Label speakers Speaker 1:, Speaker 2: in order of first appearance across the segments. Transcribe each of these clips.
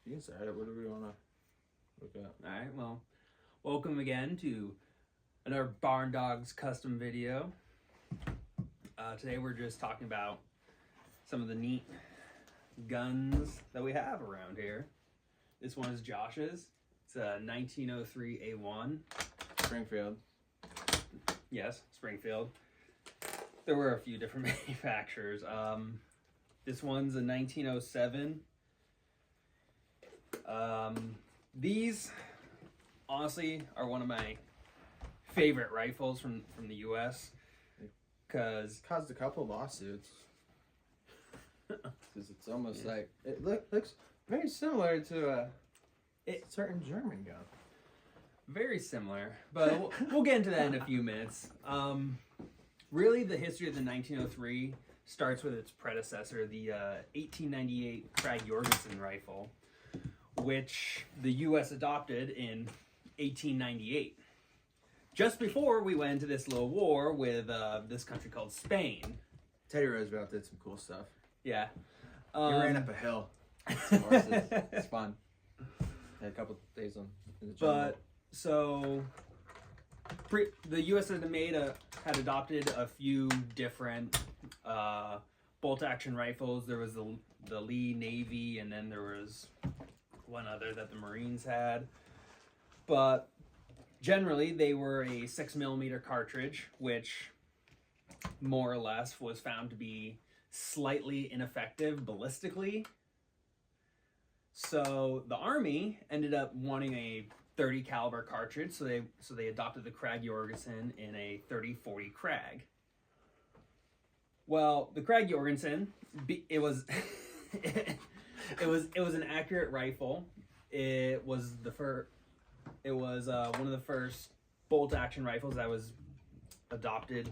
Speaker 1: You can start it. What do we want to look at?
Speaker 2: All right, well, welcome again to another Barn Dogs custom video. Today we're just talking about some of the neat guns that we have around here. This one is Josh's. It's a 1903 A1.
Speaker 1: Springfield.
Speaker 2: Yes, Springfield. There were a few different manufacturers. This one's a 1907. These honestly are one of my favorite rifles from the U.S. because
Speaker 1: Caused a couple lawsuits. Because it's almost like it looks very similar to a certain German gun.
Speaker 2: very similar, but we'll get into that in a few minutes. Really, the history of the 1903 starts with its predecessor, the 1898 Krag-Jorgensen rifle, which the U.S. adopted in 1898. Just before we went into this little war with this country called Spain.
Speaker 1: Teddy Roosevelt did some cool stuff.
Speaker 2: Yeah.
Speaker 1: He ran up a hill. It's fun. Had a couple days in the jungle.
Speaker 2: But so the U.S. had adopted a few different bolt-action rifles. There was the Lee Navy, and then there was one other that the Marines had. But generally, they were a 6mm cartridge, which more or less was found to be slightly ineffective ballistically. So the Army ended up wanting a 30 caliber cartridge, so they adopted the Krag-Jorgensen in a 30-40 Krag. Well, the Krag-Jorgensen, it was an accurate rifle. It was one of the first bolt action rifles that was adopted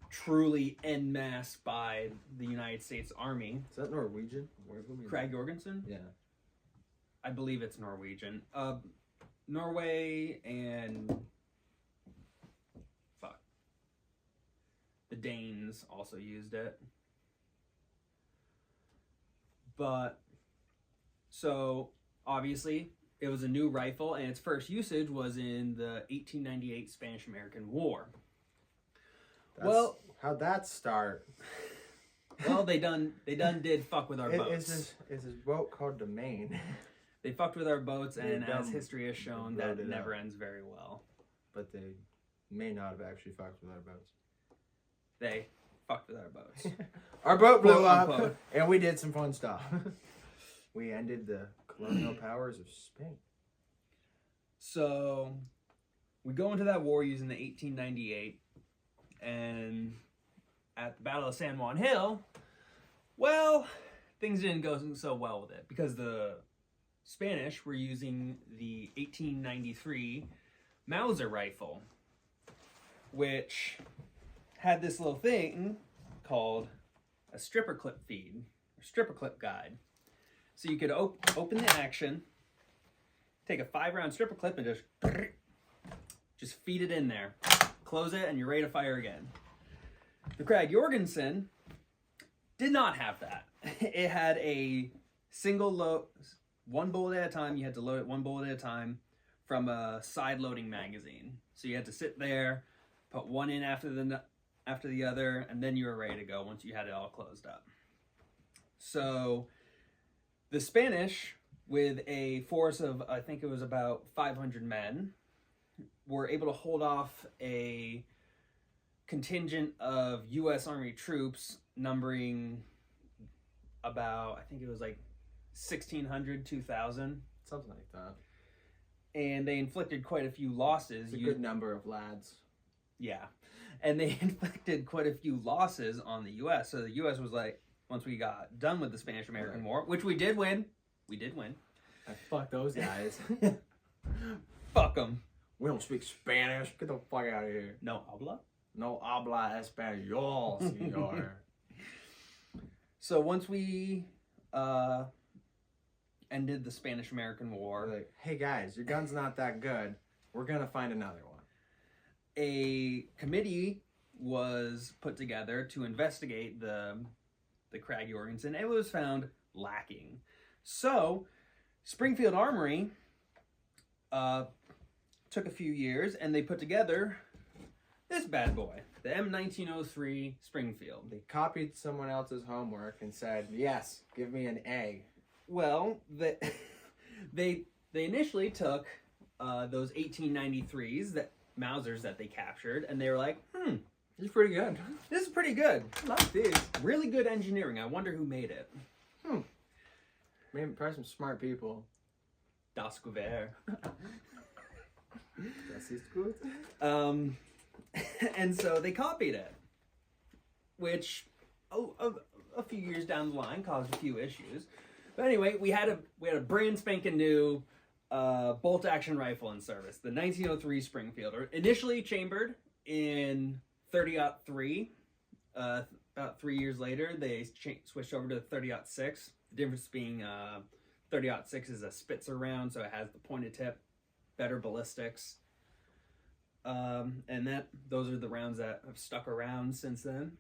Speaker 2: truly en masse by the United States Army.
Speaker 1: Is that Norwegian?
Speaker 2: Krag-Jorgensen?
Speaker 1: Yeah.
Speaker 2: I believe it's Norwegian. Norway and the Danes also used it. But so obviously it was a new rifle, and its first usage was in the 1898 Spanish-American War.
Speaker 1: How'd that start?
Speaker 2: Well, they did fuck with our boats.
Speaker 1: Is this boat called the Maine?
Speaker 2: They fucked with our boats, and as history has shown, that never ends very well.
Speaker 1: But they may not have actually fucked with our boats.
Speaker 2: They fucked with our boats.
Speaker 1: Our boat blew
Speaker 2: Quote,
Speaker 1: up,
Speaker 2: unquote.
Speaker 1: and we did some fun stuff. We ended the colonial powers of Spain.
Speaker 2: So we go into that war using the 1898, and at the Battle of San Juan Hill, well, things didn't go so well with it because the Spanish were using the 1893 Mauser rifle, which had this little thing called a stripper clip feed, or stripper clip guide. So you could open the action, take a 5-round stripper clip, and just feed it in there. Close it, and you're ready to fire again. The Krag-Jorgensen did not have that. It had a single load, one bullet at a time. You had to load it one bullet at a time from a side-loading magazine. So you had to sit there, put one in after the other, and then you were ready to go once you had it all closed up. So the Spanish, with a force of, I think it was about 500 men, were able to hold off a contingent of U.S. Army troops numbering about, I think it was like 1,600, 2,000.
Speaker 1: Something like that.
Speaker 2: And they inflicted quite a few losses.
Speaker 1: It's a good number of lads.
Speaker 2: Yeah. And they inflicted quite a few losses on the U.S. So the U.S. was like, once we got done with the Spanish-American War, which we did win.
Speaker 1: Fuck those guys.
Speaker 2: Fuck them.
Speaker 1: We don't speak Spanish. Get the fuck out of here.
Speaker 2: No habla?
Speaker 1: No habla español, señor.
Speaker 2: So once we ended the Spanish-American War,
Speaker 1: We're like, hey guys, your gun's not that good. We're gonna find another one.
Speaker 2: a committee was put together to investigate the Krag-Jorgensen. It was found lacking. So Springfield Armory took a few years, and they put together this bad boy, the M1903 Springfield.
Speaker 1: They copied someone else's homework and said, "Yes, give me an A."
Speaker 2: Well, they initially took those 1893s, that Mausers that they captured, and they were like,
Speaker 1: This is pretty good.
Speaker 2: this is pretty good.
Speaker 1: I like these.
Speaker 2: Really good engineering. I wonder who made it.
Speaker 1: Maybe probably some smart people.
Speaker 2: Das Gewehr.
Speaker 1: Das ist gut.
Speaker 2: And so they copied it, which a few years down the line caused a few issues. But anyway, we had a brand spanking new bolt action rifle in service, the 1903 Springfield, initially chambered in 30-03. About 3 years later, they switched over to the 30-06. The difference being 30-06 is a Spitzer round, so it has the pointed tip, better ballistics. And those are the rounds that have stuck around since then.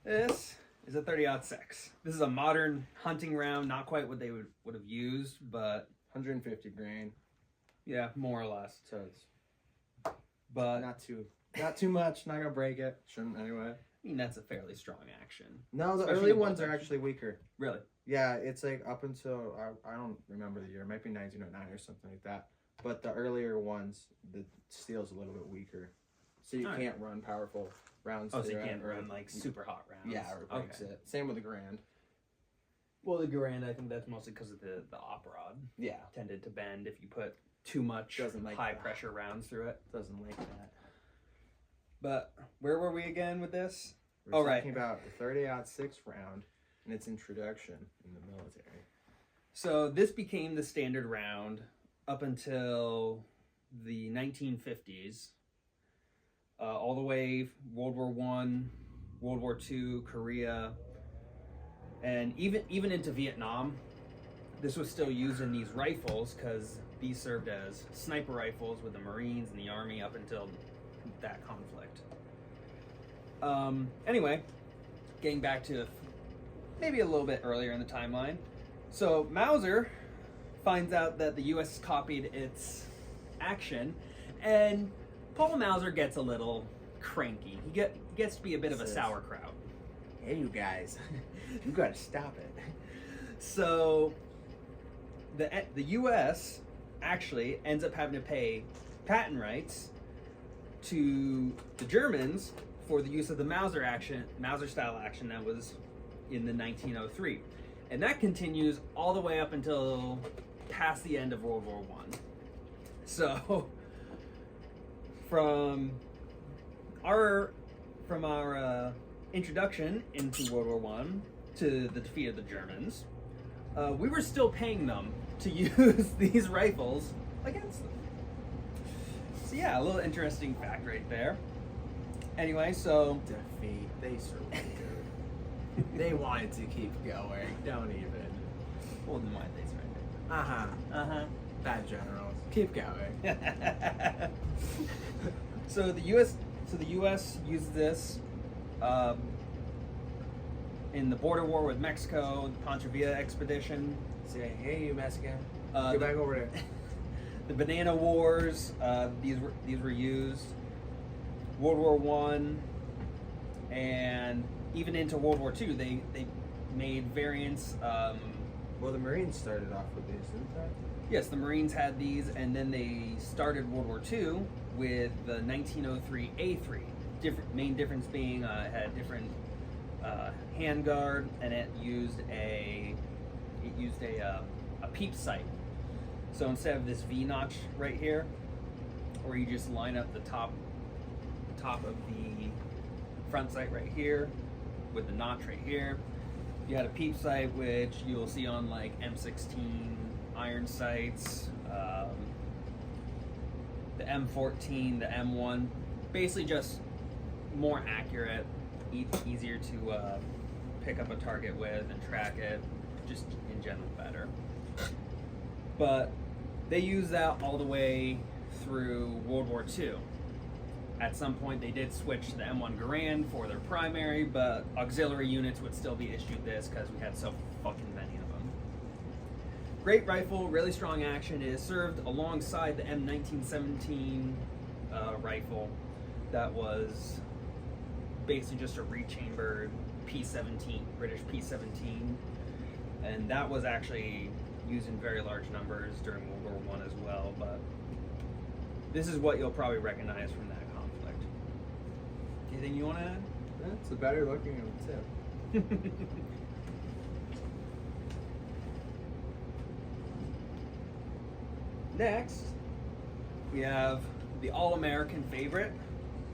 Speaker 2: This is a 30-06. This is a modern hunting round, not quite what they would have used, but
Speaker 1: 150 grain.
Speaker 2: yeah, more or less.
Speaker 1: So it's
Speaker 2: But
Speaker 1: not too much. Not gonna break it. Shouldn't anyway.
Speaker 2: I mean, that's a fairly strong action.
Speaker 1: No, the
Speaker 2: Especially
Speaker 1: early
Speaker 2: the
Speaker 1: ones
Speaker 2: bolt
Speaker 1: are
Speaker 2: action.
Speaker 1: actually weaker.
Speaker 2: Really?
Speaker 1: Yeah, it's like up until I don't remember the year. It might be 1909 or something like that. But the earlier ones, the steel's a little bit weaker, so you can't run powerful rounds.
Speaker 2: Oh, so you
Speaker 1: through it,
Speaker 2: can't
Speaker 1: or
Speaker 2: run like super hot rounds.
Speaker 1: Yeah, or it breaks it. Same with the Grand.
Speaker 2: Well, the Garand, I think that's mostly because of the op rod.
Speaker 1: Yeah,
Speaker 2: Tended to bend if you put too much
Speaker 1: Doesn't like
Speaker 2: high
Speaker 1: that.
Speaker 2: pressure rounds through it.
Speaker 1: doesn't like that.
Speaker 2: But where were we again with this?
Speaker 1: We're
Speaker 2: right.
Speaker 1: talking about the 30-06 round and its introduction in the military.
Speaker 2: So this became the standard round up until the 1950s, all the way World War I, World War II, Korea, and even into Vietnam. This was still used in these rifles because these served as sniper rifles with the Marines and the Army up until that conflict. Anyway, getting back to maybe a little bit earlier in the timeline. So Mauser finds out that the U.S. copied its action, and Paul Mauser gets a little cranky. He gets to be a bit of a sauerkraut.
Speaker 1: Hey, you guys, you gotta stop it.
Speaker 2: So the U.S. actually ends up having to pay patent rights to the Germans for the use of the Mauser style action that was in the 1903. And that continues all the way up until past the end of World War I. So from our introduction into World War I to the defeat of the Germans, we were still paying them to use these rifles against them. So yeah, a little interesting fact right there. Anyway, so
Speaker 1: Defeat. They surrendered. They wanted to keep going. Don't even.
Speaker 2: well, then why did they surrender?
Speaker 1: Bad generals. Keep going.
Speaker 2: So the U.S. used this in the border war with Mexico, the Pancho Villa expedition,
Speaker 1: Say, hey, you Mexican.
Speaker 2: Uh,
Speaker 1: Get back over there.
Speaker 2: the Banana Wars. These were used. World War I, and even into World War II, they made variants.
Speaker 1: Well, the Marines started off with these, didn't they?
Speaker 2: Yes, the Marines had these, and then they started World War II with the 1903 A3. Main difference being it had a different handguard, and it used a peep sight. So instead of this V notch right here, where you just line up the top of the front sight right here with the notch right here, you had a peep sight, which you'll see on like M16 iron sights, the M14, the M1, basically just more accurate, easier to pick up a target with and track it, just in general better. But they used that all the way through World War II. At some point, they did switch to the M1 Garand for their primary, but auxiliary units would still be issued this because we had so fucking many of them. Great rifle, really strong action. It is served alongside the M1917 rifle that was basically just a rechambered P17, British P17, and that was actually used in very large numbers during World War I as well, but this is what you'll probably recognize from that conflict. Anything you want to add?
Speaker 1: It's a better looking of the tip.
Speaker 2: Next, we have the all-American favorite,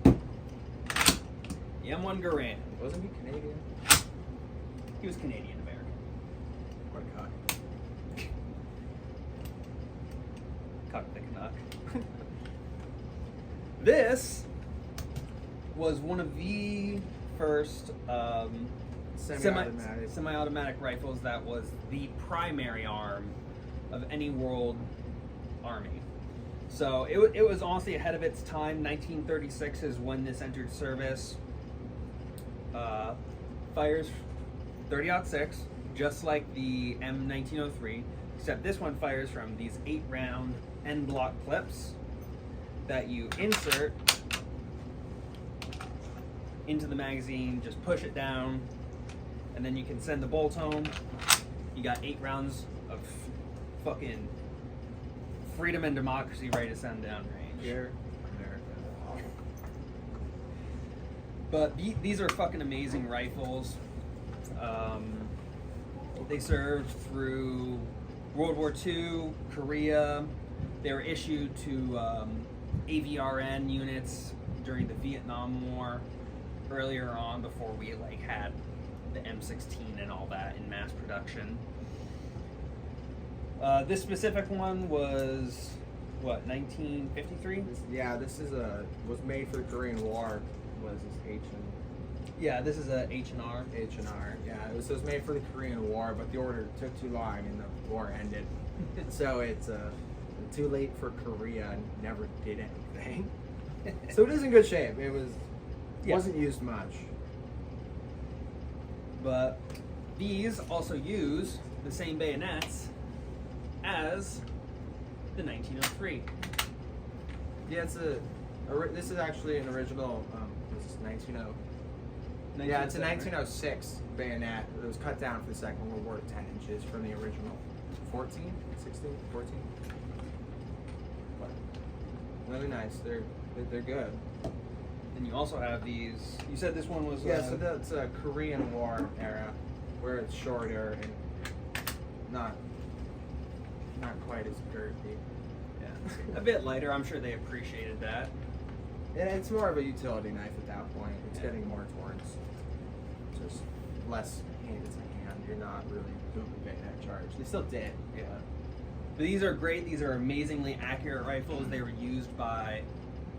Speaker 2: the M1 Garand.
Speaker 1: Wasn't he Canadian?
Speaker 2: He was Canadian-American.
Speaker 1: What a cock.
Speaker 2: Cock the Canuck. This was one of the first semi-automatic rifles that was the primary arm of any world army. So it was honestly ahead of its time. 1936 is when this entered service. Fires 30-06, just like the M1903, except this one fires from these 8-round end block clips that you insert into the magazine, just push it down, and then you can send the bolt home. You got 8 rounds of fucking freedom and democracy ready to send down range.
Speaker 1: Here, America.
Speaker 2: But these are fucking amazing rifles. They served through World War II, Korea. They were issued to AVRN units during the Vietnam War earlier on, before we like had the M16 and all that in mass production. This specific one was what, 1953?
Speaker 1: Was made for the Korean War. Was this H and
Speaker 2: Yeah, this is a H&R.
Speaker 1: H&R? Yeah, it was made for the Korean War, but the order took too long and the war ended. So it's too late for Korea and never did anything. So it is in good shape. It wasn't used much.
Speaker 2: But these also use the same bayonets as the 1903.
Speaker 1: Yeah, this is actually an original. This is 1900. Yeah, it's a 1906 bayonet. It was cut down for the Second World War to 10 inches from the original 14, 16, 14. But really nice. They're good.
Speaker 2: And you also have these. You said this one was.
Speaker 1: Yeah, so that's a Korean War era, where it's shorter and not quite as girthy.
Speaker 2: Yeah, a bit lighter. I'm sure they appreciated that.
Speaker 1: And it's more of a utility knife at that point. It's getting more towards just less hand to hand. You're not really doing the bayonet charge. They still did.
Speaker 2: Yeah. But these are great. These are amazingly accurate rifles. They were used by,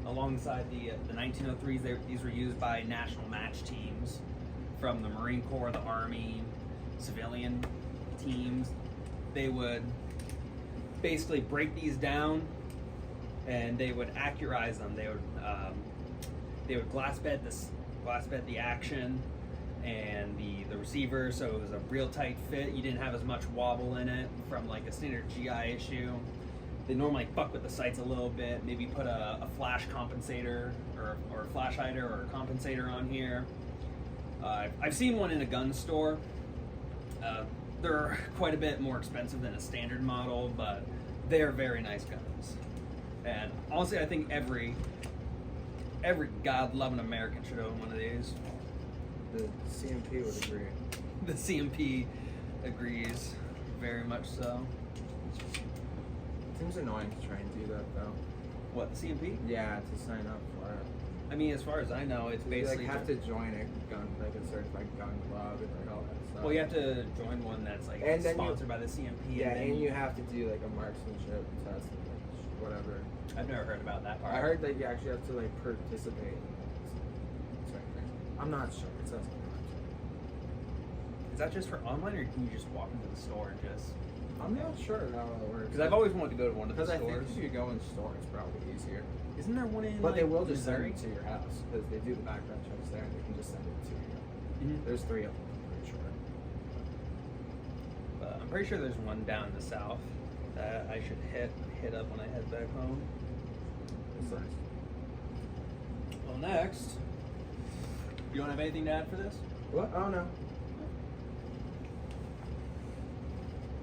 Speaker 2: alongside the 1903s, these were used by national match teams from the Marine Corps, the Army, civilian teams. They would basically break these down and they would accurize them. They would glass bed the action and the receiver, so it was a real tight fit. You didn't have as much wobble in it from like a standard GI issue. They normally fuck with the sights a little bit, maybe put a flash compensator or a flash hider or a compensator on here. I've seen one in a gun store. They're quite a bit more expensive than a standard model, but they're very nice guns. And honestly, I think every God-loving American should own one of these.
Speaker 1: The CMP would agree.
Speaker 2: The CMP agrees, very much so.
Speaker 1: It seems annoying to try and do that, though.
Speaker 2: What, the CMP?
Speaker 1: Yeah, to sign up for it.
Speaker 2: I mean, as far as I know, it's basically...
Speaker 1: You have to join a gun, like a certified gun club and like all that stuff.
Speaker 2: Well, you have to join one that's like sponsored by the CMP.
Speaker 1: Yeah, and you have to do like a marksmanship test and like, whatever.
Speaker 2: I've never heard about that part.
Speaker 1: I heard that you actually have to like participate in it. I'm not sure. It says on the
Speaker 2: Is that just for online, or can you just walk into the store and just?
Speaker 1: I'm not sure how it works.
Speaker 2: Because I've always wanted to go to one of the
Speaker 1: Because I
Speaker 2: stores.
Speaker 1: think if you go in store, it's probably easier.
Speaker 2: Isn't there one in?
Speaker 1: But they
Speaker 2: like,
Speaker 1: will just send
Speaker 2: Missouri?
Speaker 1: it to your house because they do the background checks there, and they can just send it to you.
Speaker 2: Mhm.
Speaker 1: There's 3 of them, I'm pretty sure.
Speaker 2: But I'm pretty sure there's one down in the south that I should hit up when I head back home.
Speaker 1: It's nice.
Speaker 2: Well, next, you don't have anything to add for this?
Speaker 1: What? Oh no.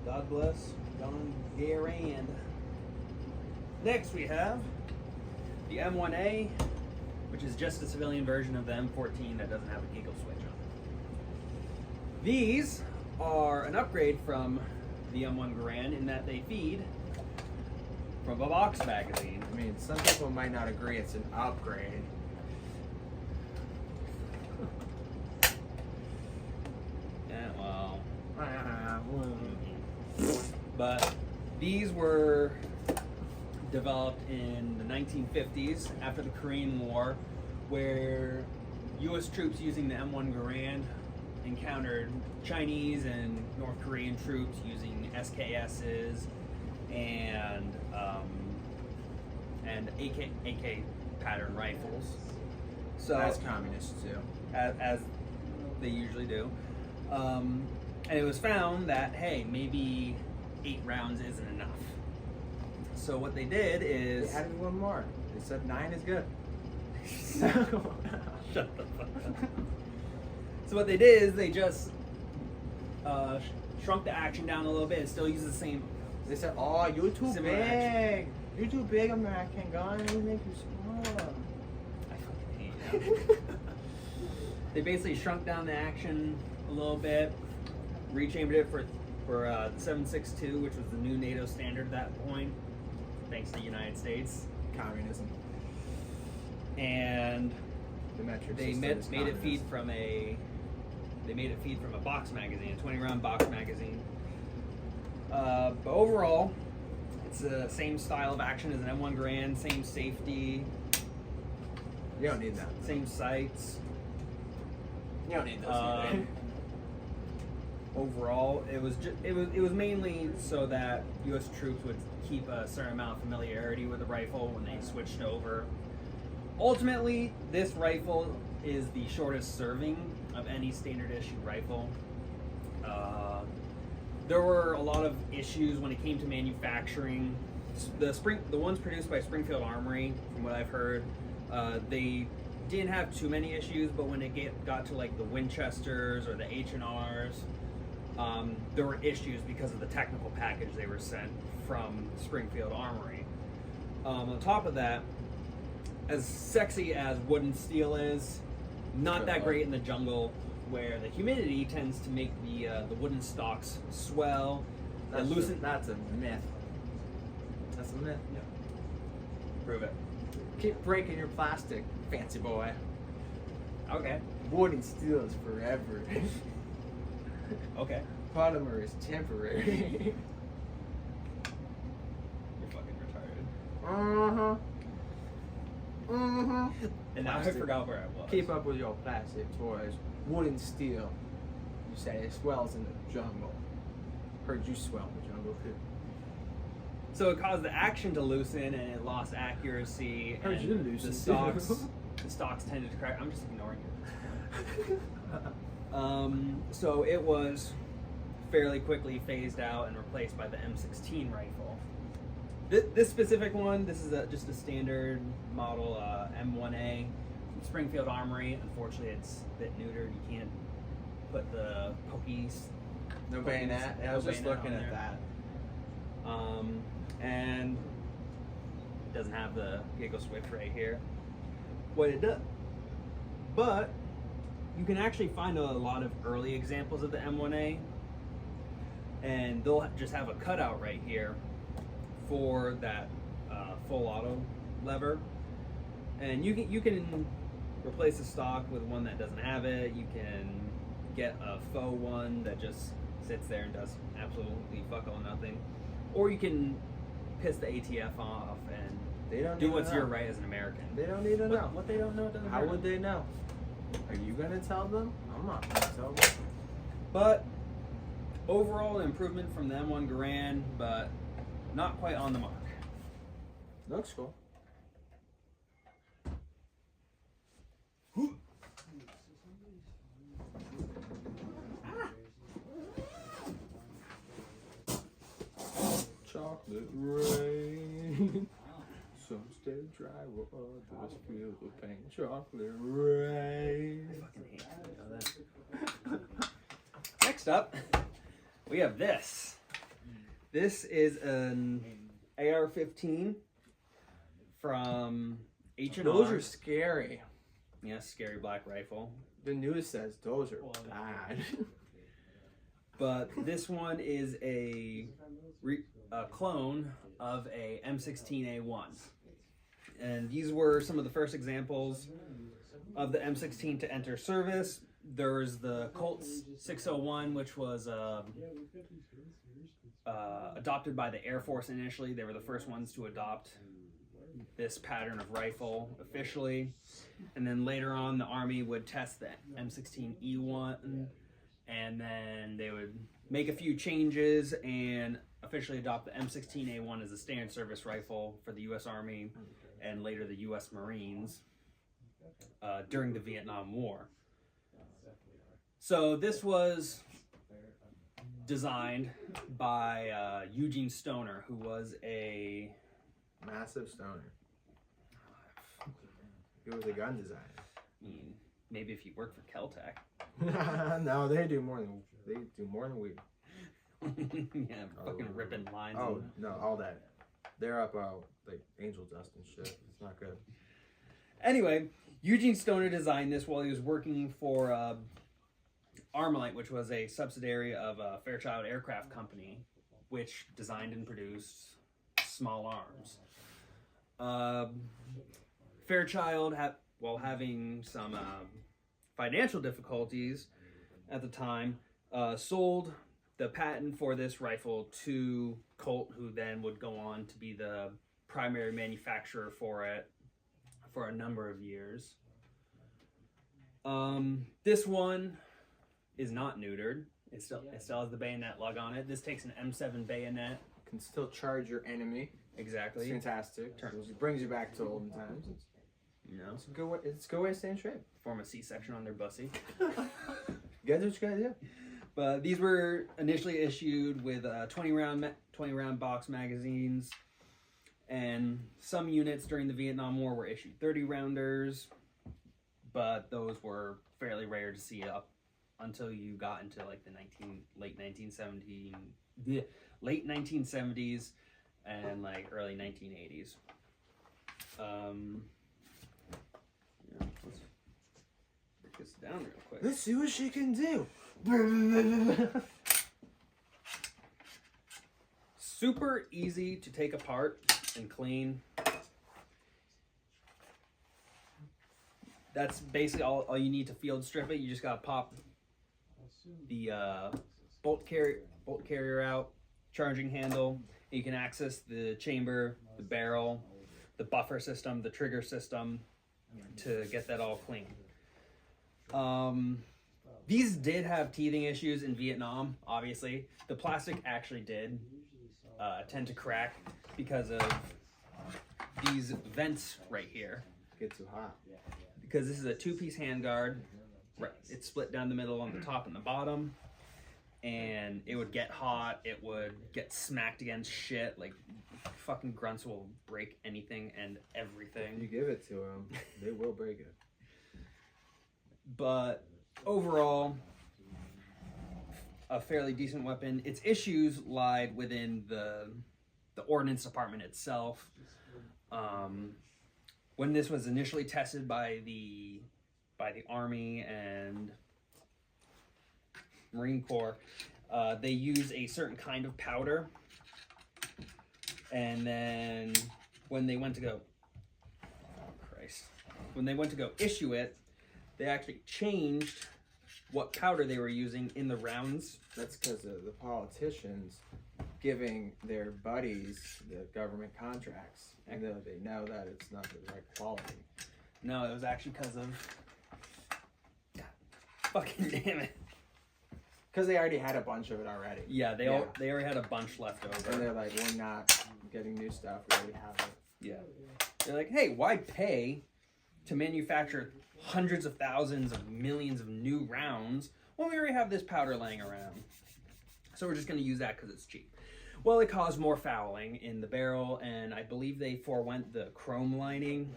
Speaker 2: God bless John Garand. Next, we have the M1A, which is just a civilian version of the M14 that doesn't have a giggle switch on it. These are an upgrade from the M1 Garand in that they feed from a box magazine.
Speaker 1: I mean, some people might not agree it's an upgrade.
Speaker 2: Yeah, well.
Speaker 1: Well,
Speaker 2: But these were developed in the 1950s after the Korean War, where U.S. troops using the M1 Garand encountered Chinese and North Korean troops using SKSs and AK pattern rifles. So
Speaker 1: as communists do.
Speaker 2: as they usually do. And it was found that, hey, maybe 8 rounds isn't enough. So what they did is...
Speaker 1: They added one more. They said 9 is good.
Speaker 2: Shut the fuck up. So what they did is they just shrunk the action down a little bit. It still uses the same...
Speaker 1: They said, oh, you're too
Speaker 2: Similar
Speaker 1: big.
Speaker 2: action.
Speaker 1: You're too big, American gun. We make you small.
Speaker 2: I fucking hate you. They basically shrunk down the action a little bit, rechambered it for the 7.62, which was the new NATO standard at that point, thanks to the United States.
Speaker 1: Communism.
Speaker 2: And
Speaker 1: The metric
Speaker 2: they
Speaker 1: system
Speaker 2: made
Speaker 1: is
Speaker 2: it feed
Speaker 1: communist.
Speaker 2: from a box magazine, a 20-round box magazine. But overall, it's the same style of action as an M1 Garand, same safety,
Speaker 1: You don't need that.
Speaker 2: same sights.
Speaker 1: You don't need those either.
Speaker 2: Overall, it was mainly so that U.S. troops would keep a certain amount of familiarity with the rifle when they switched over. Ultimately, this rifle is the shortest serving of any standard issue rifle. There were a lot of issues when it came to manufacturing. The ones produced by Springfield Armory, from what I've heard, they didn't have too many issues, but when it got to like the Winchesters or the H&Rs, there were issues because of the technical package they were sent from Springfield Armory. On top of that, as sexy as wood and steel is, not that great in the jungle, where the humidity tends to make the wooden stalks swell and loosen.
Speaker 1: That's a myth. That's a myth.
Speaker 2: Yeah. Prove it.
Speaker 1: Keep breaking your plastic, fancy boy.
Speaker 2: Okay.
Speaker 1: Wood and steel is forever.
Speaker 2: Okay.
Speaker 1: Polymer is temporary.
Speaker 2: You're fucking retarded. And now I
Speaker 1: Plastic.
Speaker 2: forgot where I was.
Speaker 1: Keep up with your plastic toys. Wood and steel. You say it swells in the jungle. Heard you swell in the jungle too.
Speaker 2: So it caused the action to loosen and it lost accuracy.
Speaker 1: Heard
Speaker 2: and
Speaker 1: you loosen
Speaker 2: the stocks tended to crack. I'm just ignoring you. So it was fairly quickly phased out and replaced by the M16 rifle. This specific one, this is just a standard model M1A from Springfield Armory. Unfortunately, it's a bit neutered. You can't put the pokies.
Speaker 1: No bayonet. I was just looking at that.
Speaker 2: And it doesn't have the giggle switch right here. What it does, but you can actually find a lot of early examples of the M1A, and they'll just have a cutout right here for that full auto lever, and you can replace the stock with one that doesn't have it. You can get a faux one that just sits there and does absolutely fuck all nothing, or you can piss the ATF off and
Speaker 1: They don't
Speaker 2: do
Speaker 1: need to
Speaker 2: what's your
Speaker 1: know.
Speaker 2: right as an American.
Speaker 1: They don't need to know.
Speaker 2: What they don't know doesn't
Speaker 1: How
Speaker 2: matter.
Speaker 1: would they know? Are you gonna tell them? I'm not gonna tell them.
Speaker 2: But overall improvement from the M1 Garand, but not quite on the mark.
Speaker 1: Looks cool. Chocolate rain. Some stay dry while others feel the pain. Chocolate rain.
Speaker 2: I fucking hate you know that. Next up, we have this. This is an AR-15 from H&R.
Speaker 1: Those are scary.
Speaker 2: Yeah, scary black rifle.
Speaker 1: The news says those are bad.
Speaker 2: But this one is a clone of a M16A1. And these were some of the first examples of the M16 to enter service. There's the Colt 601, which was adopted by the Air Force initially. They were the first ones to adopt this pattern of rifle officially. And then later on, the Army would test the M16E1, and then they would make a few changes and officially adopt the M16A1 as a standard service rifle for the U.S. Army and later the U.S. Marines during the Vietnam War. So this was designed by Eugene Stoner, who was a
Speaker 1: Massive stoner. He was a gun designer.
Speaker 2: I mean, maybe if you worked for Keltec.
Speaker 1: No, they do more than we.
Speaker 2: Yeah, fucking ripping lines.
Speaker 1: Oh no, all that. They're up like angel dust and shit. It's not good.
Speaker 2: Anyway, Eugene Stoner designed this while he was working for Armalite, which was a subsidiary of Fairchild Aircraft Company, which designed and produced small arms. Fairchild, while having some financial difficulties at the time, sold the patent for this rifle to Colt, who then would go on to be the primary manufacturer for it for a number of years. This one is not neutered. It still has the bayonet lug on it. This takes an M7 bayonet.
Speaker 1: Can still charge your enemy.
Speaker 2: Exactly.
Speaker 1: It's fantastic. It brings you back to olden times.
Speaker 2: You know,
Speaker 1: It's a good way to stay in shape.
Speaker 2: form a C-section on their bussy.
Speaker 1: You guys do what you gotta do.
Speaker 2: But these were initially issued with 20 round box magazines, and some units during the Vietnam War were issued 30 rounders, but those were fairly rare to see up until you got into like the late 1970s and like early 1980s. Yeah, let's break this down real quick.
Speaker 1: Let's see what she can do.
Speaker 2: Super easy to take apart and clean. That's basically all you need to field strip it. You just gotta pop the bolt carrier out, charging handle. You can access the chamber, the barrel, the buffer system, the trigger system to get that all clean. These did have teething issues in Vietnam, obviously. The plastic actually did tend to crack because of these vents right here.
Speaker 1: Get too hot.
Speaker 2: Because this is a two-piece handguard. Right, it's split down the middle on the top and the bottom. And it would get hot, it would get smacked against shit. Like, fucking grunts will break anything and everything.
Speaker 1: You give it to them, they will break it.
Speaker 2: But overall, a fairly decent weapon. Its issues lied within the ordnance department itself. When this was initially tested by the Army and Marine Corps, they use a certain kind of powder, and then when they went to go, when they went to go issue it, they actually changed what powder they were using in the rounds.
Speaker 1: That's because of the politicians giving their buddies the government contracts, and they know that it's not the right quality.
Speaker 2: No, it was actually because of... God, fucking damn it.
Speaker 1: Because they already had a bunch of it already.
Speaker 2: Yeah, they already had a bunch left over.
Speaker 1: And they're like, we're not getting new stuff. We already have it.
Speaker 2: Yeah. They're like, hey, why pay to manufacture hundreds of thousands of millions of new rounds when we already have this powder laying around? So we're just going to use that because it's cheap. Well, it caused more fouling in the barrel, and I believe they forewent the chrome lining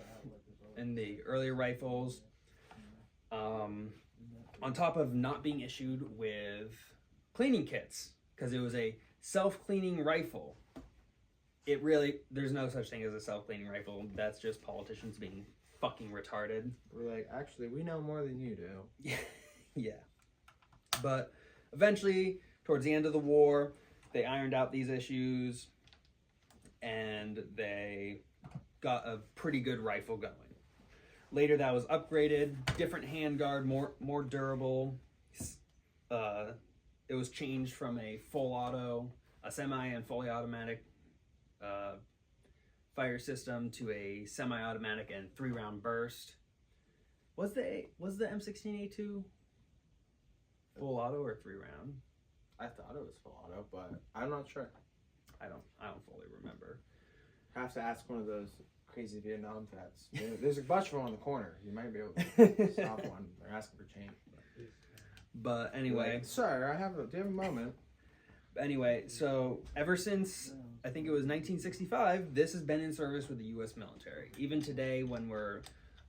Speaker 2: in the earlier rifles. On top of not being issued with cleaning kits, because it was a self-cleaning rifle. There's no such thing as a self-cleaning rifle. That's just politicians being fucking retarded.
Speaker 1: We're like, actually, we know more than you do.
Speaker 2: Yeah. But eventually, towards the end of the war, they ironed out these issues, and they got a pretty good rifle going. Later, that was upgraded, different handguard, more durable. It was changed from a full auto, a semi and fully automatic fire system to a semi-automatic and 3-round burst. Was the M16A2 full auto or 3-round?
Speaker 1: I thought it was full auto, but I'm not sure.
Speaker 2: I don't fully remember.
Speaker 1: I have to ask one of those crazy Vietnam vets. There's a bunch of them on the corner. You might be able to stop one. They're asking for change.
Speaker 2: But anyway,
Speaker 1: like, sir, do you have a moment?
Speaker 2: Anyway, so ever since I think it was 1965, this has been in service with the U.S. military. Even today, when we're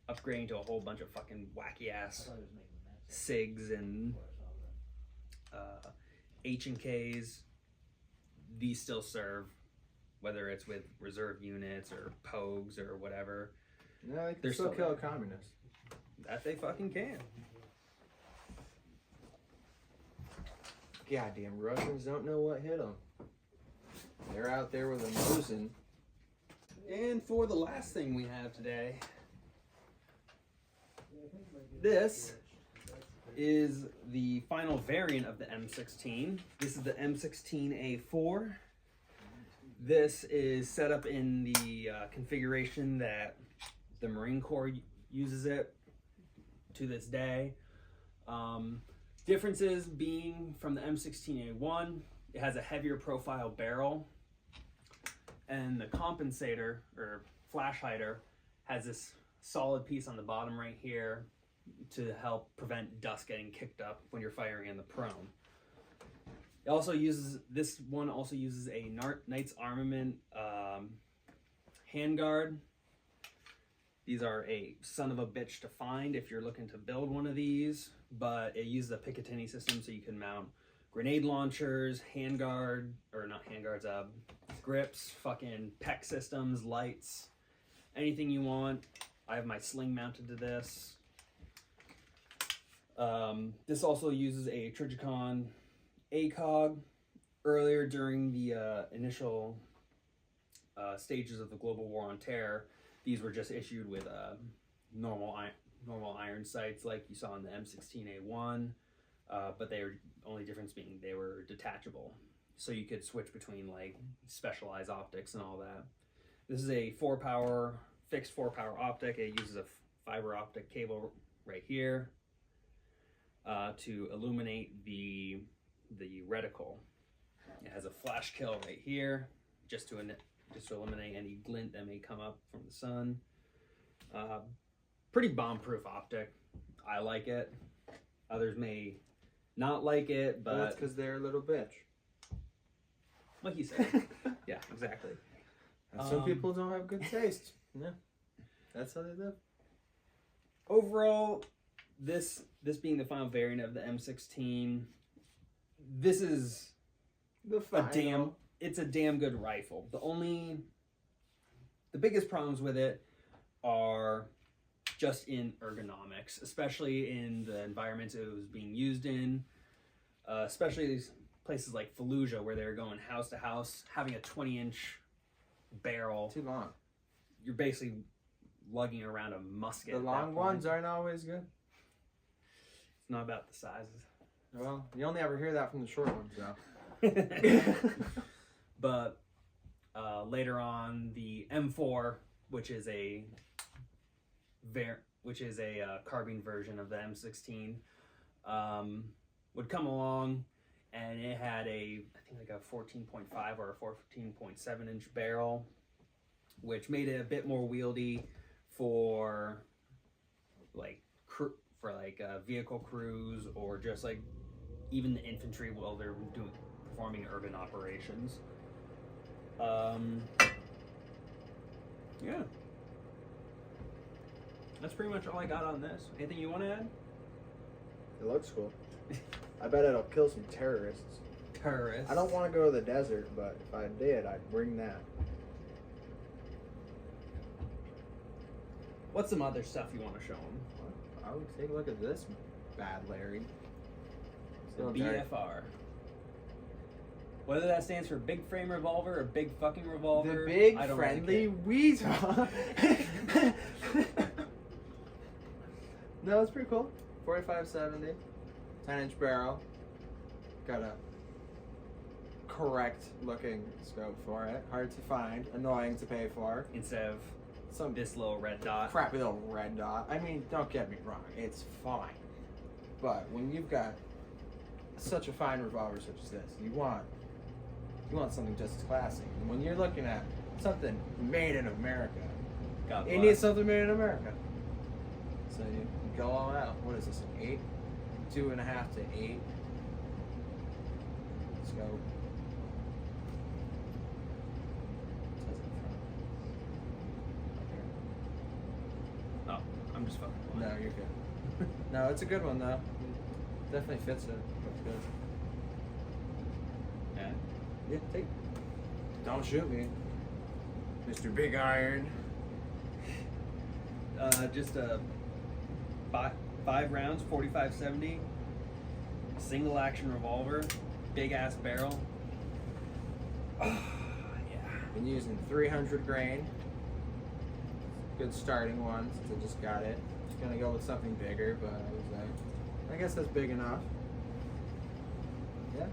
Speaker 2: upgrading to a whole bunch of fucking wacky ass SIGs and H&Ks, these still serve, whether it's with reserve units or POGs or whatever.
Speaker 1: No, they can still kill a communist.
Speaker 2: That they fucking can.
Speaker 1: Goddamn Russians don't know what hit them. They're out there with a Mosin.
Speaker 2: And for the last thing we have today, this is the final variant of the M16. This is the M16A4. This is set up in the configuration that the Marine Corps uses it to this day. Differences being from the M16A1, it has a heavier profile barrel, and the compensator or flash hider has this solid piece on the bottom right here to help prevent dust getting kicked up when you're firing in the prone. This one also uses a Knight's Armament handguard. These are a son of a bitch to find if you're looking to build one of these, but it uses a Picatinny system so you can mount grenade launchers, grips, fucking PEC systems, lights, anything you want. I have my sling mounted to this. This also uses a Trijicon ACOG. Earlier during the initial stages of the global war on terror, these were just issued with normal iron sights like you saw in the M16A1, but they were only difference being they were detachable, so you could switch between like specialized optics and all that. This is a fixed 4-power optic. It uses a fiber optic cable right here to illuminate the reticle. It has a flash kill right here just to eliminate any glint that may come up from the sun. Pretty bomb-proof optic. I like it. Others may not like it, but...
Speaker 1: Well, that's because they're a little bitch.
Speaker 2: Like you said. Yeah, exactly.
Speaker 1: And some people don't have good taste. Yeah, that's how they live.
Speaker 2: Overall, this being the final variant of the M16, this is it's a damn good rifle. The biggest problems with it are just in ergonomics, especially in the environments it was being used in, especially these places like Fallujah where they're going house to house, having a 20-inch barrel.
Speaker 1: Too long.
Speaker 2: You're basically lugging around a musket.
Speaker 1: The long ones aren't always good.
Speaker 2: It's not about the sizes.
Speaker 1: Well, you only ever hear that from the short ones, though.
Speaker 2: But later on, the M4, which is a carbine version of the M16, would come along. and it had I think like a 14.5 or a 14.7 inch barrel, which made it a bit more wieldy for vehicle crews, or just like even the infantry while they're performing urban operations. Yeah, that's pretty much all I got on this. Anything you want to add?
Speaker 1: It looks cool. I bet it'll kill some terrorists.
Speaker 2: Terrorists.
Speaker 1: I don't want to go to the desert, but if I did, I'd bring that.
Speaker 2: What's some other stuff you want to show them?
Speaker 1: I would take a look at this bad Larry.
Speaker 2: The BFR. Whether that stands for big frame revolver or big fucking revolver,
Speaker 1: The big
Speaker 2: I don't
Speaker 1: friendly
Speaker 2: really
Speaker 1: weasel. No, it's pretty cool. 4570, 10-inch barrel. Got a correct looking scope for it. Hard to find, annoying to pay for.
Speaker 2: instead of
Speaker 1: Some
Speaker 2: this little red dot.
Speaker 1: crappy little red dot. I mean, don't get me wrong, it's fine. But when you've got such a fine revolver such as this, you want something just as classy. And when you're looking at something made in America,
Speaker 2: God
Speaker 1: it
Speaker 2: bless.
Speaker 1: needs something made in America. So you go all out. What is this, an 8? 2.5 to 8. Let's go.
Speaker 2: Oh, I'm just fucking
Speaker 1: No,
Speaker 2: playing.
Speaker 1: you're good. No, it's a good one though. Definitely fits it. Looks good.
Speaker 2: Yeah.
Speaker 1: Yeah, take. Don't shoot me, Mr. Big Iron.
Speaker 2: Just a 5 rounds, 45-70, single action revolver, big ass barrel. Yeah.
Speaker 1: Been using 300 grain. Good starting one since I just got it. Just gonna go with something bigger, but I guess that's big enough. Yeah.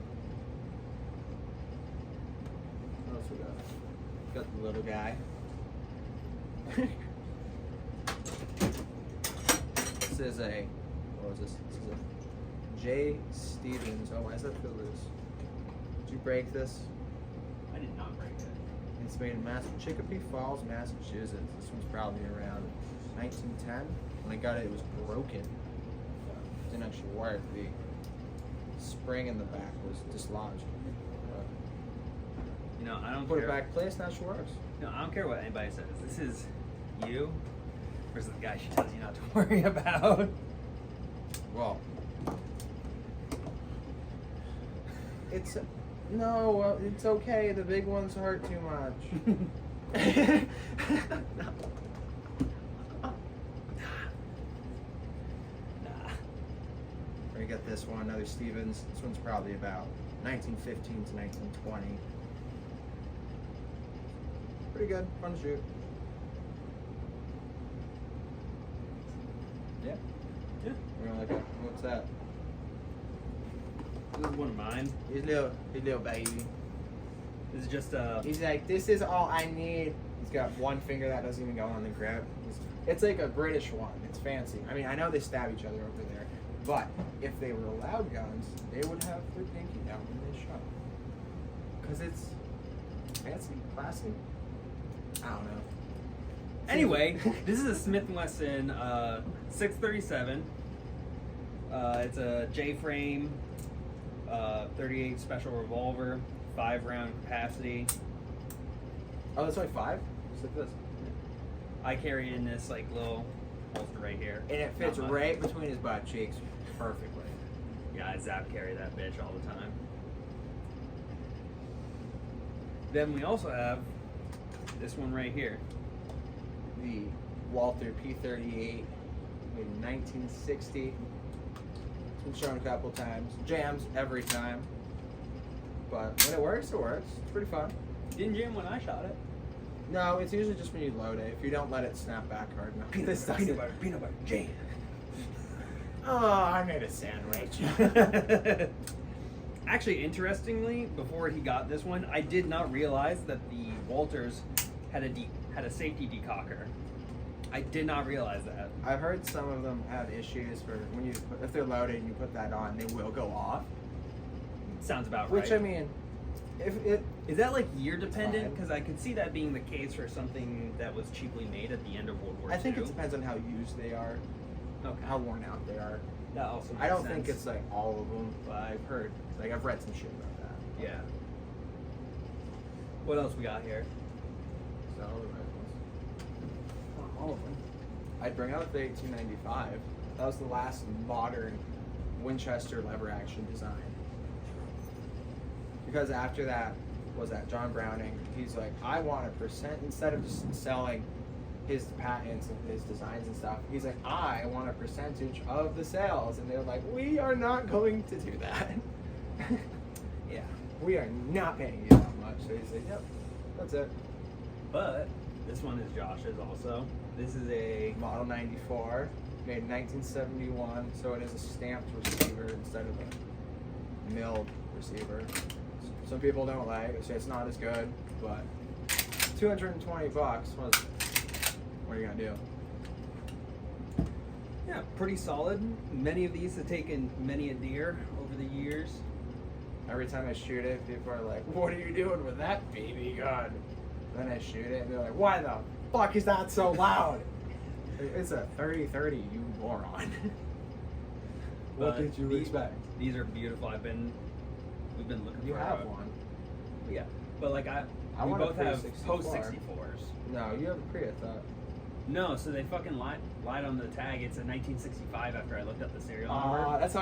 Speaker 1: What else we got? Got the little guy. This is a, what was this? This is a J. Stevens. Oh, why does that feel loose? Did you break this?
Speaker 2: I did not break it.
Speaker 1: It's made in Chicopee Falls, Massachusetts. This one's probably around 1910. When I got it, it was broken. Didn't actually work. The spring in the back was dislodged.
Speaker 2: You know, I don't
Speaker 1: Put
Speaker 2: care.
Speaker 1: it back in place, now she works.
Speaker 2: No, I don't care what anybody says. This is you versus the guy she tells you not to worry about.
Speaker 1: Well, no, it's okay. The big ones hurt too much.
Speaker 2: Nah.
Speaker 1: We got this one, another Stevens. This one's probably about 1915 to 1920. Pretty good, fun to shoot. Yeah.
Speaker 2: Yeah.
Speaker 1: We're gonna look at what's that?
Speaker 2: This is one of mine.
Speaker 1: His little baby.
Speaker 2: This is just
Speaker 1: He's like, this is all I need. He's got one finger that doesn't even go on the grip. It's like a British one. It's fancy. I mean, I know they stab each other over there, but if they were allowed guns, they would have their pinky down when they shot. Because it's fancy, classy. I don't know.
Speaker 2: Anyway, this is a Smith & Wesson 637. It's a J-frame 38 special revolver, 5-round capacity.
Speaker 1: Oh, that's only 5? Just like this.
Speaker 2: I carry it in this like little holster right here.
Speaker 1: And it fits
Speaker 2: Not much.
Speaker 1: right between his butt cheeks perfectly.
Speaker 2: Yeah, I zap carry that bitch all the time. Then we also have this one right here.
Speaker 1: The Walther P38 made in 1960. It's been shown a couple times. Jams every time. But when it works, it works. It's pretty fun.
Speaker 2: Didn't jam when I shot it.
Speaker 1: No, it's usually just when you load it. If you don't let it snap back hard enough. This doesn't.
Speaker 2: Peanut butter, jam.
Speaker 1: Oh, I made a sandwich.
Speaker 2: Actually, interestingly, before he got this one, I did not realize that the Walters had a safety decocker. I did not realize that.
Speaker 1: I've heard some of them have issues for when if they're loaded and you put that on, they will go off.
Speaker 2: sounds about right.
Speaker 1: Which, I mean, if it...
Speaker 2: Is that like year dependent?
Speaker 1: fine.
Speaker 2: Because I could see that being the case for something that was cheaply made at the end of World War II.
Speaker 1: I think it depends on how used they are,
Speaker 2: Okay.
Speaker 1: how worn out they are.
Speaker 2: That also makes
Speaker 1: I don't
Speaker 2: sense.
Speaker 1: think it's like all of them, but I've heard, like I've read some shit about that.
Speaker 2: Yeah. What else we got here?
Speaker 1: So, all the rifles.
Speaker 2: Not all of them.
Speaker 1: I'd bring out the 1895. That was the last modern Winchester lever action design. Because after that was that John Browning. He's like, I want a percent, instead of just selling his patents and his designs and stuff. He's like, I want a percentage of the sales. And they're like, we are not going to do that.
Speaker 2: Yeah.
Speaker 1: We are not paying you that much. So he's like, yep, that's it.
Speaker 2: But this one is Josh's also. This is a
Speaker 1: Model 94, made in 1971. So it is a stamped receiver instead of a milled receiver. Some people don't like it, so it's not as good, but $220 was, what are you gonna do?
Speaker 2: yeah, pretty solid. Many of these have taken many a deer over the years.
Speaker 1: Every time I shoot it, people are like, what are you doing with that BB gun? Then I shoot it, and they're like, why the fuck is that so loud? It's a 30-30, you moron. What
Speaker 2: But
Speaker 1: did you expect?
Speaker 2: These are beautiful. We've been looking
Speaker 1: You
Speaker 2: for
Speaker 1: have one.
Speaker 2: Yeah, but like
Speaker 1: I
Speaker 2: we
Speaker 1: want a
Speaker 2: both have
Speaker 1: pre-64.
Speaker 2: post 64s.
Speaker 1: No, you have a pre, I thought.
Speaker 2: No, so they fucking lied on the tag. It's a 1965 after I looked up the serial number.
Speaker 1: That's how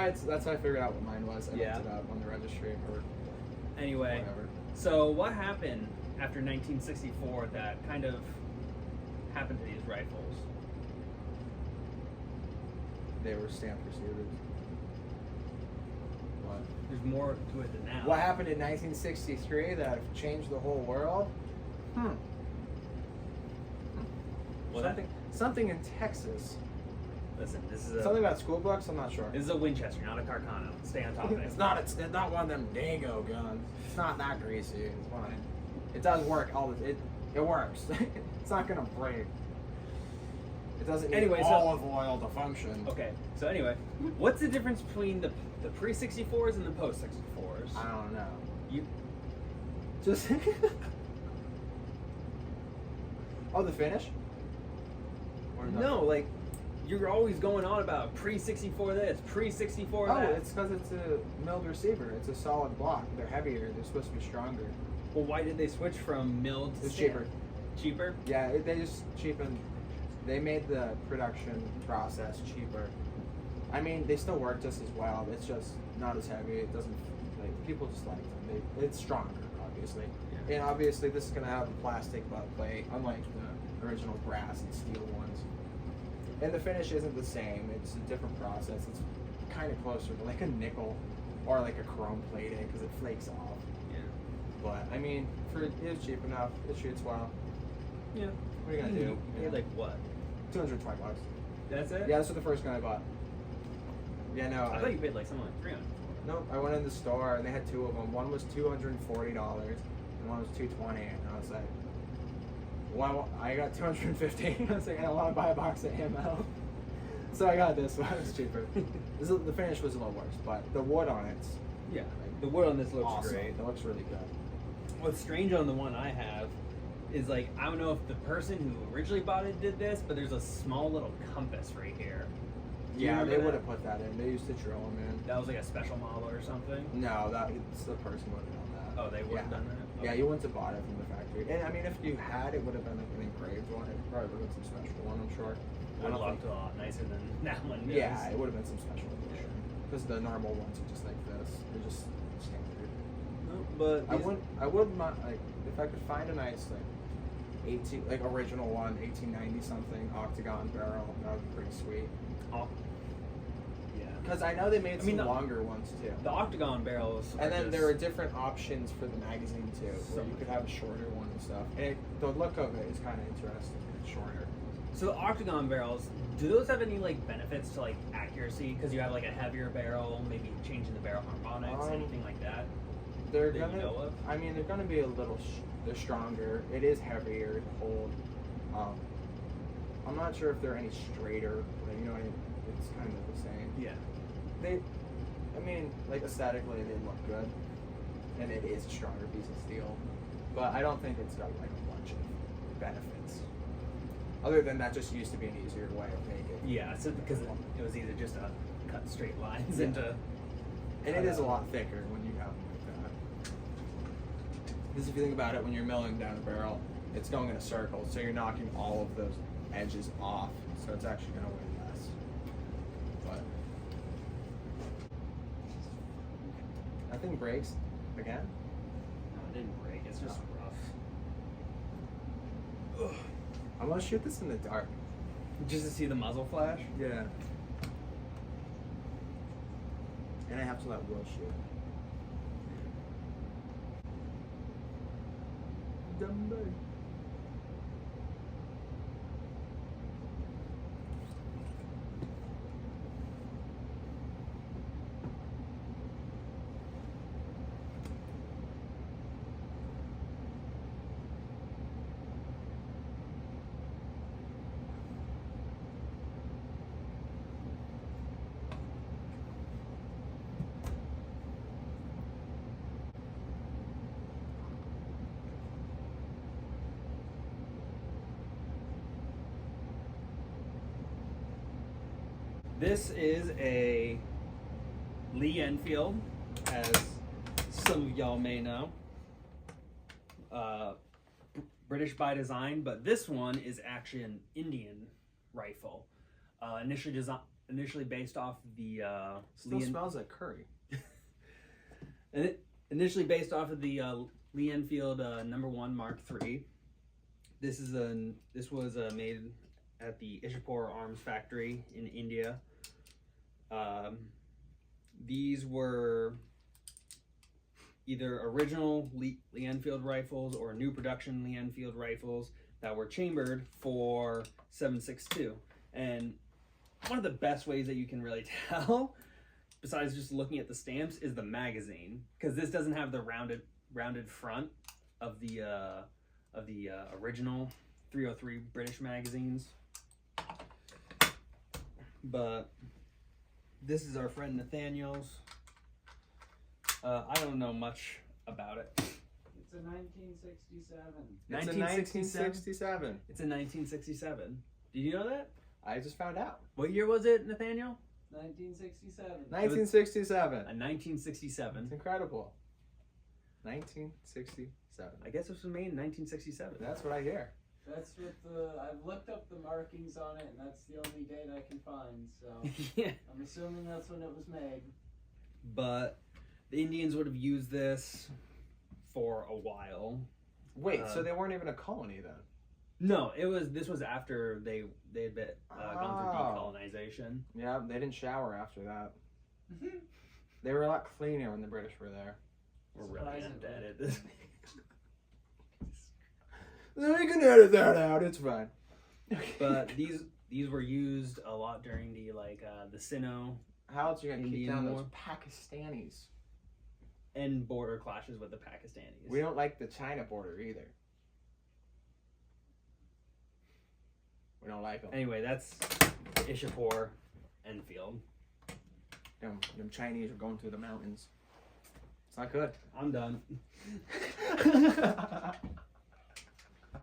Speaker 1: I figured out what mine was. I
Speaker 2: Yeah.
Speaker 1: looked it up on the registry or
Speaker 2: Anyway,
Speaker 1: whatever.
Speaker 2: so what happened after 1964 that kind of happened to these rifles?
Speaker 1: They were stamped receivers. What?
Speaker 2: There's more to it than now.
Speaker 1: What happened in 1963 that changed the whole world?
Speaker 2: Well,
Speaker 1: Something in Texas.
Speaker 2: Listen, this is
Speaker 1: Something about school books? I'm not sure.
Speaker 2: this is a Winchester, not a Carcano. Stay on top of it.
Speaker 1: It's not one of them Dago guns. It's not that greasy. It's fine. It does work. It works. It's not gonna break. It doesn't need
Speaker 2: Anyway, so-
Speaker 1: olive oil to function.
Speaker 2: Okay, so anyway, what's the difference between the pre-64s and the post-64s?
Speaker 1: I don't know.
Speaker 2: You
Speaker 1: Just oh, the finish? Or
Speaker 2: No, like, you're always going on about pre-64 this, pre-64
Speaker 1: Oh,
Speaker 2: that.
Speaker 1: it's because it's a milled receiver. It's a solid block. They're heavier. They're supposed to be stronger.
Speaker 2: Well, why did they switch from milled to
Speaker 1: It's
Speaker 2: stamped?
Speaker 1: cheaper.
Speaker 2: Cheaper?
Speaker 1: Yeah, they just cheapened. They made the production process cheaper. I mean, they still work just as well. It's just not as heavy. It doesn't like people just like them. It's stronger, obviously.
Speaker 2: Yeah.
Speaker 1: And obviously, this is gonna have a plastic butt plate, unlike the original brass and steel ones. And the finish isn't the same. It's a different process. It's kind of closer to like a nickel or like a chrome plating because it flakes off.
Speaker 2: Yeah.
Speaker 1: But I mean, it's cheap enough. It shoots well.
Speaker 2: Yeah.
Speaker 1: What are you gonna do?
Speaker 2: You paid like what?
Speaker 1: $220.
Speaker 2: That's it?
Speaker 1: Yeah, this was the first gun I bought. Yeah, no.
Speaker 2: I thought you paid like something like $300.
Speaker 1: Nope. I went in the store and they had two of them. One was $240 and one was $220, and I was like, well, I got $250. I was like, I want to buy a box of ammo. So I got this one. It's cheaper. The finish was a little worse, but the wood on it's
Speaker 2: Yeah. The wood on this looks
Speaker 1: awesome.
Speaker 2: great.
Speaker 1: It looks really good.
Speaker 2: What's strange on the one I have is like, I don't know if the person who originally bought it did this, but there's a small little compass right here. Do you
Speaker 1: Yeah,
Speaker 2: remember
Speaker 1: they
Speaker 2: that?
Speaker 1: would have put that in. They used to drill them in.
Speaker 2: That was like a special model or something?
Speaker 1: No, it's the person would have done that.
Speaker 2: Oh, they would have done that?
Speaker 1: Yeah,
Speaker 2: Okay.
Speaker 1: you wouldn't have bought it from the factory. And I mean, if you had, it would have been like an engraved one. It probably would have been some special one, I'm sure.
Speaker 2: Would have looked a lot nicer than that one does.
Speaker 1: Yeah, it would have been some special edition. Because the normal ones are just like this. They're just standard.
Speaker 2: No, but
Speaker 1: I would not like if I could find a nice like original one, 1890 something octagon barrel. That would be pretty sweet.
Speaker 2: Yeah.
Speaker 1: Because I know they made
Speaker 2: I mean,
Speaker 1: some longer ones too.
Speaker 2: The octagon barrels.
Speaker 1: And then
Speaker 2: just,
Speaker 1: there are different options for the magazine too, where you could have a shorter one and stuff. And the look of it is kind of interesting. It's shorter.
Speaker 2: So the octagon barrels, do those have any like benefits to like accuracy? Because you have like a heavier barrel, maybe changing the barrel harmonics, anything like that.
Speaker 1: They're
Speaker 2: that
Speaker 1: gonna.
Speaker 2: you know of?
Speaker 1: I mean, they're gonna be a little. They're stronger. It is heavier to hold. I'm not sure if they're any straighter. But you know, it's kind of the same.
Speaker 2: Yeah.
Speaker 1: I mean, like aesthetically, they look good. and it is a stronger piece of steel. But I don't think it's got like a bunch of benefits. Other than that, just used to be an easier way of making.
Speaker 2: Yeah, so because it was either just a cut straight lines
Speaker 1: Yeah.
Speaker 2: into.
Speaker 1: And it is a lot thicker when you have them like that. Because if you think about it, when you're milling down a barrel, it's going in a circle, so you're knocking all of those edges off, so it's actually going to weigh less. But nothing breaks again.
Speaker 2: No, it didn't break. It's just rough.
Speaker 1: I want to shoot this in the dark.
Speaker 2: Just to see the muzzle flash.
Speaker 1: Yeah. And I have to let Will shoot. Dumbo.
Speaker 2: This is a Lee Enfield, as some of y'all may know. British by design, but this one is actually an Indian rifle. Initially based off the
Speaker 1: Still smells like curry.
Speaker 2: initially based off of the Lee Enfield #1 Mark III. This was made at the Ishapur Arms Factory in India. These were either original Lee Enfield rifles or new production Lee Enfield rifles that were chambered for 7.62. And one of the best ways that you can really tell, besides just looking at the stamps, is the magazine, because this doesn't have the rounded front of the original 303 British magazines. But this is our friend Nathaniel's. I don't know much about it.
Speaker 3: It's a 1967.
Speaker 1: It's a 1967.
Speaker 2: It's in 1967. Did you know that?
Speaker 1: I just found out.
Speaker 2: What year was it, Nathaniel?
Speaker 3: 1967.
Speaker 1: 1967.
Speaker 2: A 1967.
Speaker 1: It's incredible. 1967.
Speaker 2: I guess this was made in 1967.
Speaker 1: That's what I hear.
Speaker 3: That's what I've looked up the markings on it, and that's the only date I can find. So
Speaker 2: Yeah.
Speaker 3: I'm assuming that's when it was made.
Speaker 2: But the Indians would have used this for a while.
Speaker 1: Wait, so they weren't even a colony then?
Speaker 2: No, this was after they had gone through decolonization.
Speaker 1: Yeah, they didn't shower after that. They were a lot cleaner when the British were there.
Speaker 2: We're really gonna have to edit this.
Speaker 1: We can edit that out. It's fine.
Speaker 2: But these were used a lot during the the Sino
Speaker 1: How else are you gonna keep
Speaker 2: Indian
Speaker 1: down
Speaker 2: War.
Speaker 1: those Pakistanis?
Speaker 2: and border clashes with the Pakistanis.
Speaker 1: We don't like the China border either. We don't like them.
Speaker 2: Anyway, that's Ishapur Enfield.
Speaker 1: Them Chinese are going through the mountains. It's not good.
Speaker 2: I'm done.